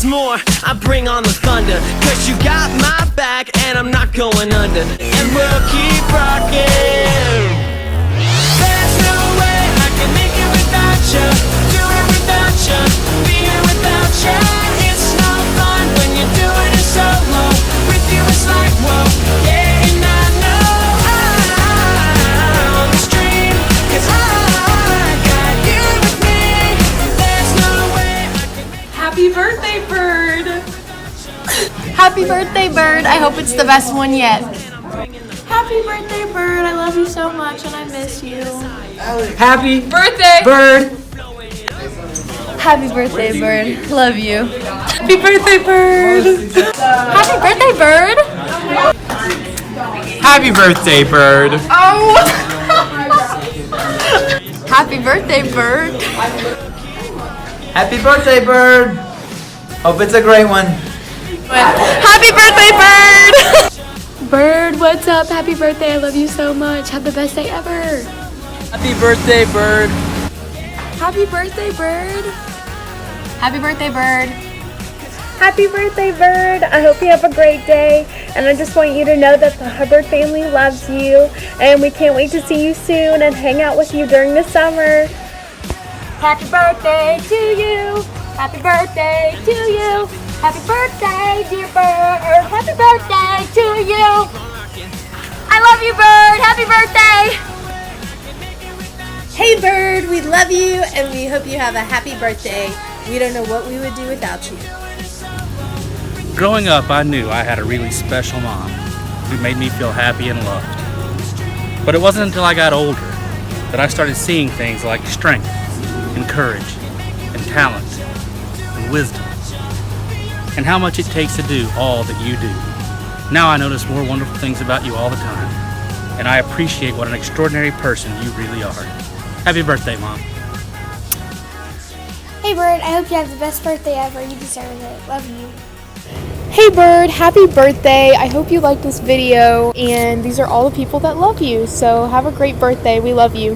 once more, I bring on the thunder. Cause you got my back and I'm not going under. And we'll keep rocking. There's no way I can make it without you. Do it without you. Be here without you. It's no fun when you're doing it solo. With you it's like whoa. Yeah, and I know I'm on this dream. Cause I got you with me. There's no way I can make it. Happy birthday, Bird! Happy birthday, Bird. I hope it's the best one yet. Happy birthday, Bird! I love you so much and I miss you. Happy Birthday! bird. Happy birthday, Bird. Love you. Happy birthday, Bird! Happy birthday, Bird. Happy birthday, bird. Oh. Happy birthday, Bird. Happy birthday, bird. Hope it's a great one. Happy birthday, Bird. Bird, what's up? Happy birthday. I love you so much. Have the best day ever. Happy birthday, bird. Happy birthday, Bird. Happy birthday, Bird. Happy birthday, Bird. I hope you have a great day. And I just want you to know that the Hubbard family loves you. And we can't wait to see you soon and hang out with you during the summer. Happy birthday to you. Happy birthday to you. Happy birthday, dear Bird. Happy birthday to you. I love you, Bird. Happy birthday. Hey Bird, we love you and we hope you have a happy birthday. We don't know what we would do without you. Growing up, I knew I had a really special mom who made me feel happy and loved. But it wasn't until I got older that I started seeing things like strength and courage and talent and wisdom and how much it takes to do all that you do. Now I notice more wonderful things about you all the time, and I appreciate what an extraordinary person you really are. Happy birthday, Mom. Hey Bird, I hope you have the best birthday ever. You deserve it. Love you. Hey Bird, happy birthday. I hope you like this video. And these are all the people that love you. So have a great birthday. We love you.